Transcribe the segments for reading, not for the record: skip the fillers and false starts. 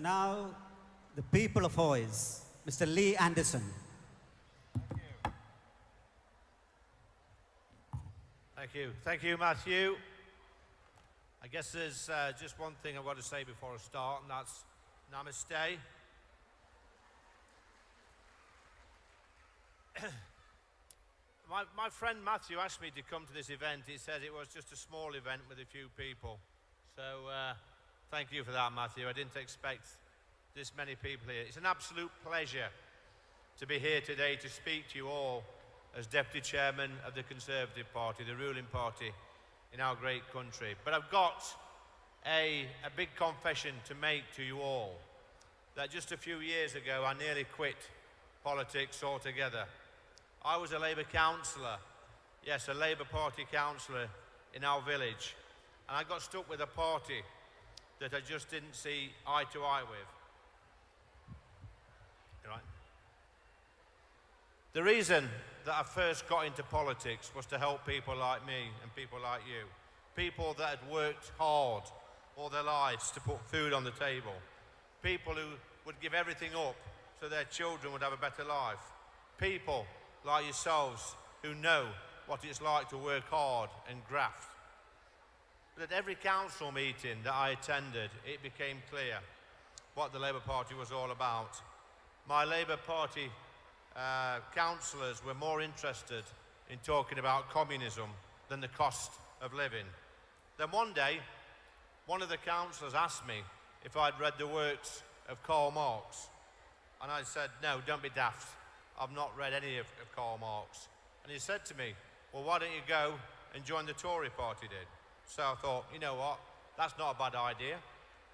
now, the people of Hoys, Mr. Lee Anderson. Thank you. Thank you, Matthew. I guess there's just one thing I've got to say before I start, and that's Namaste. My friend Matthew asked me to come to this event. He said it was just a small event with a few people. So thank you for that, Matthew. I didn't expect this many people here. It's an absolute pleasure to be here today to speak to you all as Deputy Chairman of the Conservative Party, the ruling party in our great country. But I've got a big confession to make to you all, that just a few years ago I nearly quit politics altogether. I was a Labour councillor, yes, a Labour Party councillor in our village, and I got stuck with a party that I just didn't see eye to eye with. Right. The reason that I first got into politics was to help people like me and people like you. People that had worked hard all their lives to put food on the table. People who would give everything up so their children would have a better life. People like yourselves who know what it's like to work hard and graft. But at every council meeting that I attended, it became clear what the Labour Party was all about. My Labour Party councillors were more interested in talking about communism than the cost of living. Then one day, one of the councillors asked me if I'd read the works of Karl Marx. And I said, no, don't be daft. I've not read any of Karl Marx. And he said to me, well, why don't you go and join the Tory party then? So I thought, you know what, that's not a bad idea.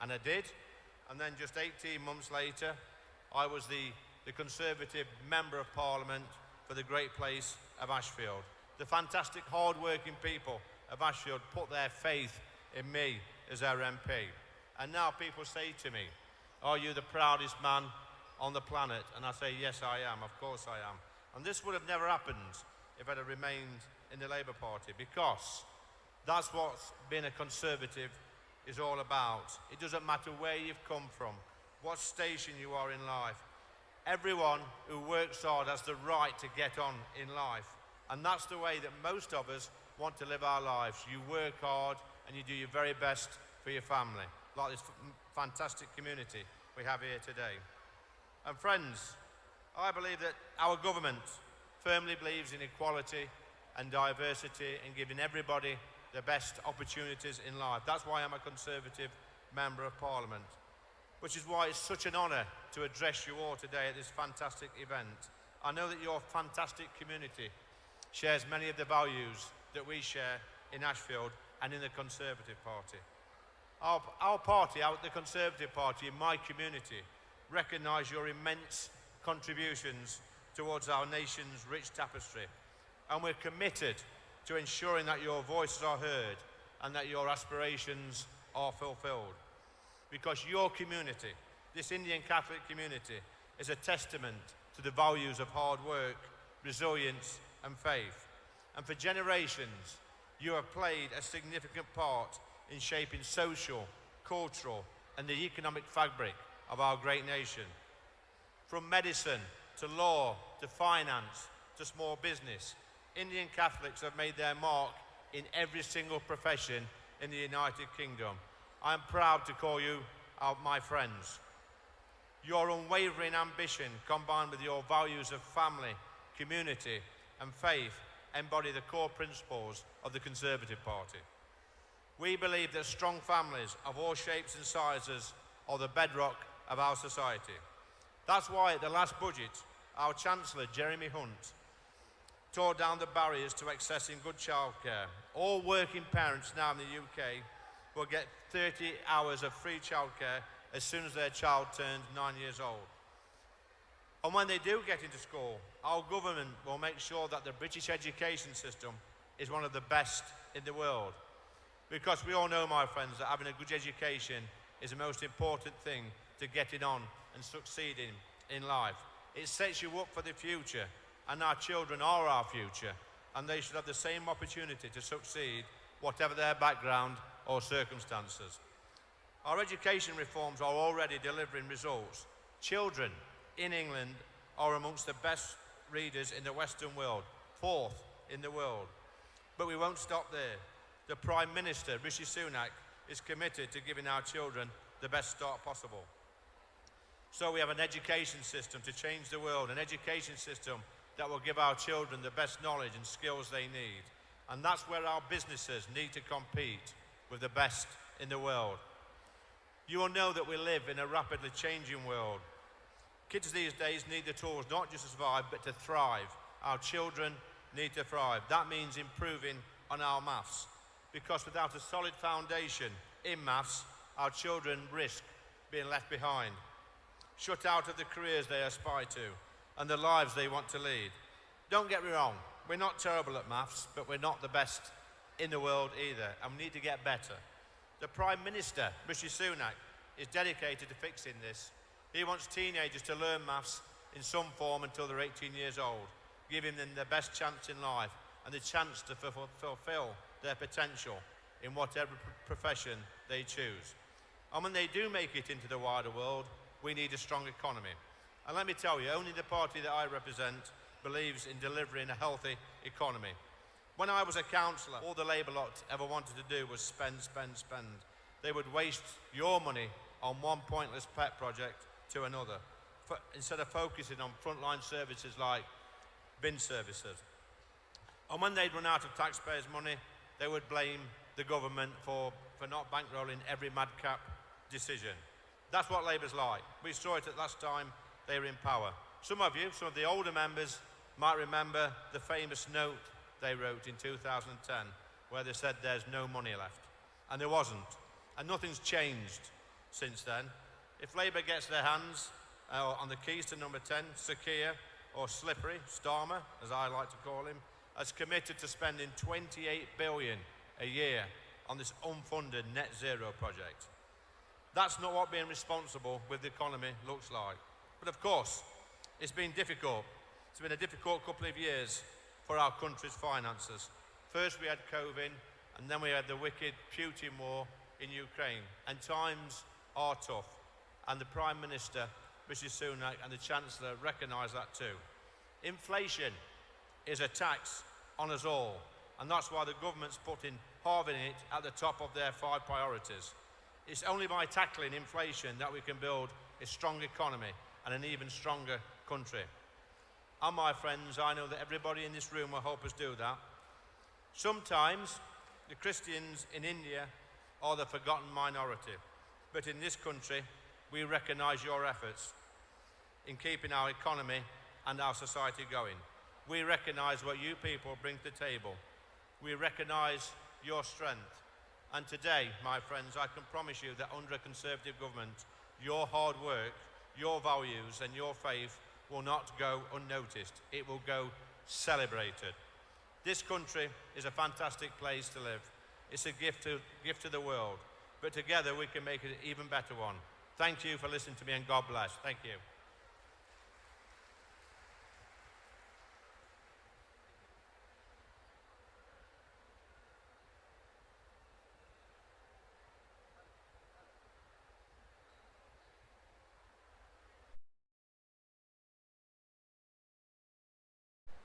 And I did. And then just 18 months later, I was the Conservative Member of Parliament for the great place of Ashfield. The fantastic hard-working people of Ashfield put their faith in me as their MP. And now people say to me, are you the proudest man on the planet? And I say, yes, I am. Of course I am. And this would have never happened if I'd have remained in the Labour Party, because that's what being a Conservative is all about. It doesn't matter where you've come from, what station you are in life. Everyone who works hard has the right to get on in life. And that's the way that most of us want to live our lives. You work hard and you do your very best for your family, like this fantastic community we have here today. And friends, I believe that our government firmly believes in equality and diversity and giving everybody the best opportunities in life. That's why I'm a Conservative Member of Parliament, which is why it's such an honour to address you all today at this fantastic event. I know that your fantastic community shares many of the values that we share in Ashfield and in the Conservative Party. Our party, the Conservative Party in my community, recognise your immense contributions towards our nation's rich tapestry, and we're committed to ensuring that your voices are heard and that your aspirations are fulfilled. Because your community, this Indian Catholic community, is a testament to the values of hard work, resilience and faith. And for generations, you have played a significant part in shaping social, cultural and the economic fabric of our great nation. From medicine to law to finance to small business, Indian Catholics have made their mark in every single profession in the United Kingdom. I'm proud to call you my friends. Your unwavering ambition, combined with your values of family, community and faith, embody the core principles of the Conservative Party. We believe that strong families of all shapes and sizes are the bedrock of our society. That's why at the last budget, our Chancellor, Jeremy Hunt, tore down the barriers to accessing good childcare. All working parents now in the UK will get 30 hours of free childcare as soon as their child turns 9 years old. And when they do get into school, our government will make sure that the British education system is one of the best in the world. Because we all know, my friends, that having a good education is the most important thing to getting on and succeeding in life. It sets you up for the future, and our children are our future, and they should have the same opportunity to succeed, whatever their background or circumstances. Our education reforms are already delivering results. Children in England are amongst the best readers in the Western world, 4th in the world. But we won't stop there. The Prime Minister, Rishi Sunak, is committed to giving our children the best start possible. So we have an education system to change the world, an education system that will give our children the best knowledge and skills they need. And that's where our businesses need to compete with the best in the world. You will know that we live in a rapidly changing world. Kids these days need the tools not just to survive, but to thrive. Our children need to thrive. That means improving on our maths, because without a solid foundation in maths, our children risk being left behind, shut out of the careers they aspire to and the lives they want to lead. Don't get me wrong, we're not terrible at maths, but we're not the best in the world either, and we need to get better. The Prime Minister, Rishi Sunak, is dedicated to fixing this. He wants teenagers to learn maths in some form until they're 18 years old, giving them the best chance in life and the chance to fulfill their potential in whatever profession they choose. And when they do make it into the wider world, we need a strong economy. And let me tell you, only the party that I represent believes in delivering a healthy economy. When I was a councillor, all the Labour lot ever wanted to do was spend, spend, spend. They would waste your money on one pointless pet project to another, instead of focusing on frontline services like bin services. And when they'd run out of taxpayers' money, they would blame the government for not bankrolling every madcap decision. That's what Labour's like. We saw it at last time they were in power. Some of you, some of the older members, might remember the famous note they wrote in 2010, where they said there's no money left. And there wasn't. And nothing's changed since then. If Labour gets their hands on the keys to number 10, Sakia, or Slippery, Starmer, as I like to call him, has committed to spending 28 billion a year on this unfunded net zero project. That's not what being responsible with the economy looks like. But of course, it's been difficult. It's been a difficult couple of years for our country's finances. First we had COVID, and then we had the wicked Putin war in Ukraine. And times are tough. And the Prime Minister, Rishi Sunak, and the Chancellor recognise that too. Inflation is a tax on us all, and that's why the government's putting halving it at the top of their 5 priorities. It's only by tackling inflation that we can build a strong economy and an even stronger country. And my friends, I know that everybody in this room will help us do that. Sometimes the Christians in India are the forgotten minority, but in this country we recognise your efforts in keeping our economy and our society going. We recognise what you people bring to the table. We recognise your strength. And today, my friends, I can promise you that under a Conservative government, your hard work, your values and your faith will not go unnoticed. It will go celebrated. This country is a fantastic place to live. It's a gift to the world. But together we can make it an even better one. Thank you for listening to me, and God bless. Thank you.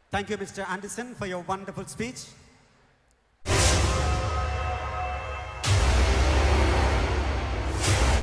Thank you, Mr. Anderson, for your wonderful speech.